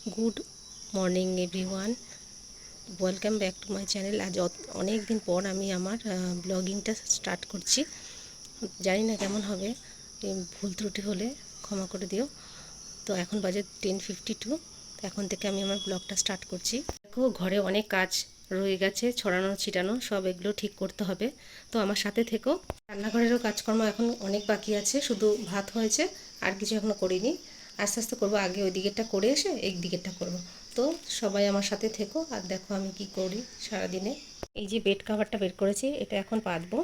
Good morning everyone, welcome back to my channel. আজ অনেক দিন পর আমি আমার ব্লগিংটা স্টার্ট করছি। জানি না কেমন হবে, ভুল ত্রুটি হলে ক্ষমা করে দিও। তো এখন বাজে 10:52। এখন থেকে আমি আমার ব্লগটা স্টার্ট করছি। দেখো, ঘরে অনেক কাজ রয়ে গেছে, ছড়ানো ছিটানো সব এগুলো ঠিক করতে হবে। তো আমার সাথে থেকো। রান্নাঘরেরও কাজকর্ম এখন অনেক বাকি আছে, শুধু ভাত হয়েছে, আর কিছু এখনও করিনি। আস্তে আস্তে করবো, আগে ওই দিকেরটা করে এসে এই দিকেরটা করব। তো সবাই আমার সাথে থেকো আর দেখো আমি কি করি সারাদিনে। এই যে বেড কাভারটা বের করেছি, এটা এখন পাতবো।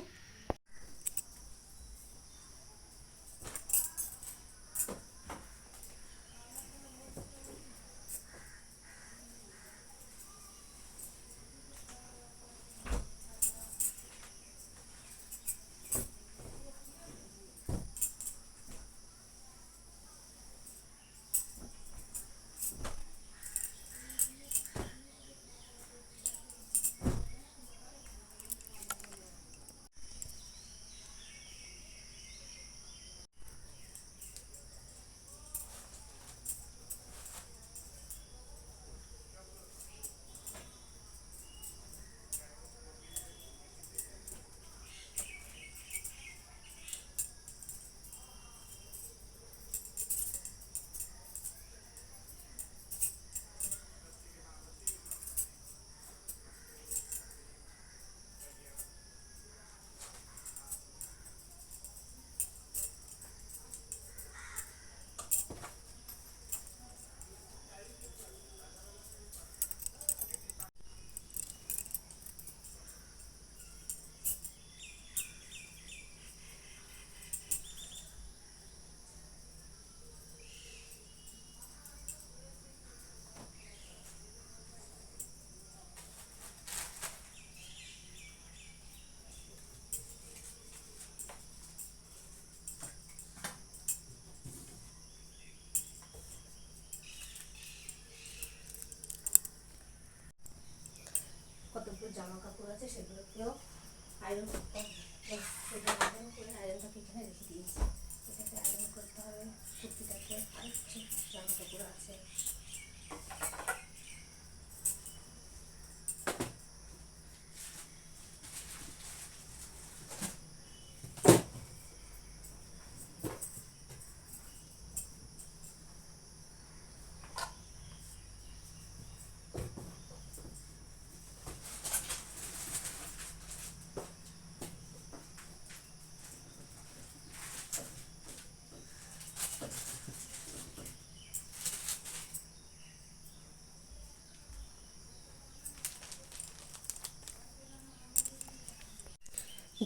কতগুলো জামা কাপড় আছে সেগুলোকেও আয়রন করতে হবে। সেটা আয়রন করে আয়রনটাকে এখানে রেখে দিয়েছি। এটাকে আয়রন করতে হবে। কুর্তিটাকে আর কিছু জামা কাপড় আছে।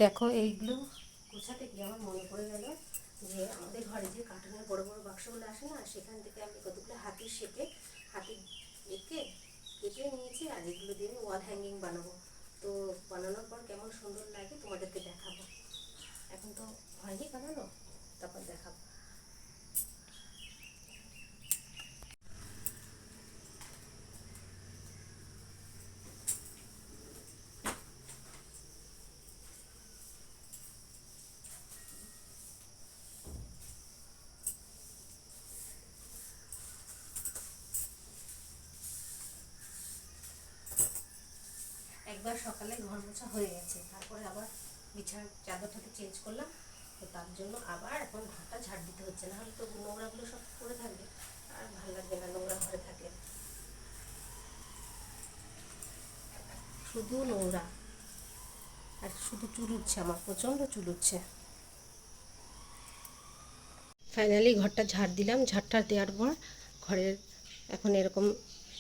দেখো, এইগুলো গোছাতে গিয়ে আমার মনে পড়ে গেল যে আমাদের ঘরে যে কার্টুনের বড় বড় বাক্সগুলো আসে না, সেখান থেকে আমি কতগুলো হাতির শেপে হাতির এঁকে কেটে নিয়েছি। আর এগুলো দিয়ে আমি ওয়াল হ্যাঙ্গিং বানাবো। তো বানানোর পর কেমন সুন্দর লাগে তোমাদেরকে দেখাবো। এখন তো হয়নি বানানো, তারপর দেখাবো। একবার সকালে ঘর মোছা হয়ে গেছে, তারপরে আবার বিছানার চাদরটাকে চেঞ্জ করলাম। তো তার জন্য আবার এখন ঘরটা ঝাড় দিতে হচ্ছে, না হলে তো নোংরাগুলো সব পড়ে থাকবে, আর ভালো লাগবে না নোংরা ঘরে থাকলে। শুধু নোংরা, আর শুধু চুল উঠছে, আমার প্রচণ্ড চুল উঠছে। ফাইনালি ঘরটা ঝাড় দিলাম। ঝাড়টা দেওয়ার পর ঘরের এখন এরকম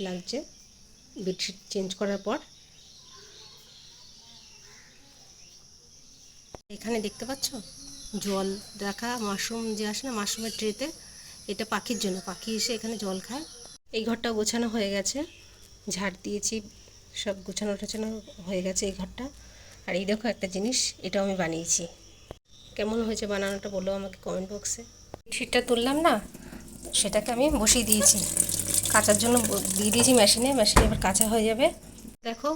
লাগছে বেডশিট চেঞ্জ করার পর। এখানে দেখতে পাচ্ছ জল রাখা মাশরুম যে আসে না, মাশরুমের ট্রেতে, এটা পাখির জন্য। পাখি এসে এখানে জল খায়। এই ঘরটা গোছানো হয়ে গেছে, ঝাড় দিয়েছি, সব গোছানো টোছানো হয়ে গেছে এই ঘরটা। আর এই দেখো একটা জিনিস, এটাও আমি বানিয়েছি। কেমন হয়েছে বানানোটা বলো আমাকে কমেন্ট বক্সে। বেডশিটটা তুললাম না, সেটাকে আমি বসিয়ে দিয়েছি কাচার জন্য, দিয়ে দিয়েছি মেশিনে। মেশিনে এবার কাঁচা হয়ে যাবে। দেখো,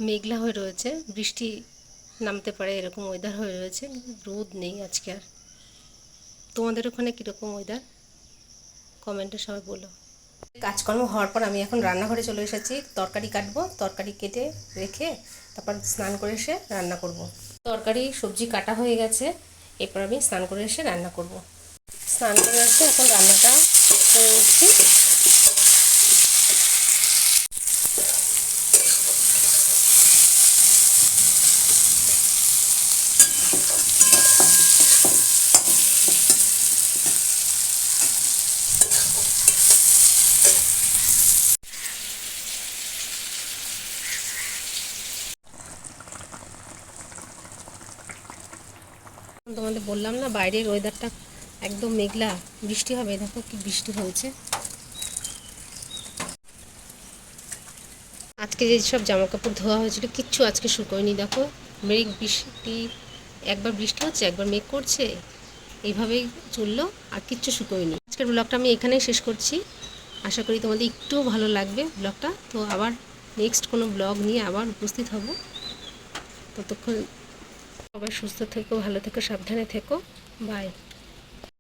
মেঘলা হয়ে রয়েছে, বৃষ্টি নামতে পারে এরকম ওয়েদার হয়ে রয়েছে, রোদ নেই আজকে আর। তোমাদের ওখানে কীরকম ওয়েদার কমেন্টে সবাই বলো। কাজকর্ম হওয়ার পর আমি এখন রান্নাঘরে চলে এসেছি, তরকারি কাটবো। তরকারি কেটে রেখে তারপর স্নান করে এসে রান্না করব। তরকারি সবজি কাটা হয়ে গেছে, এরপর আমি স্নান করে এসে রান্না করব। স্নান করে এসে এখন রান্নাটা করে নিচ্ছি। তোমাদের বললাম না বাইরের ওয়েদারটা একদম মেঘলা, বৃষ্টি হবে। দেখো কি বৃষ্টি হয়েছে। আজকে যেসব জামা কাপড় ধোয়া হয়েছিল কিচ্ছু আজকে শুকোয়নি। দেখো মেঘ বৃষ্টি, একবার বৃষ্টি হচ্ছে একবার মেঘ করছে, এইভাবেই চললো, আর কিচ্ছু শুকোয়নি। আজকের ব্লগটা আমি এখানেই শেষ করছি। আশা করি তোমাদের একটুও ভালো লাগবে ব্লগটা। তো আবার নেক্সট কোনো ব্লগ নিয়ে আবার উপস্থিত হব। ততক্ষণ সবাই সুস্থ থেকো, ভালো থেকো, সাবধানে থেকো। বাই।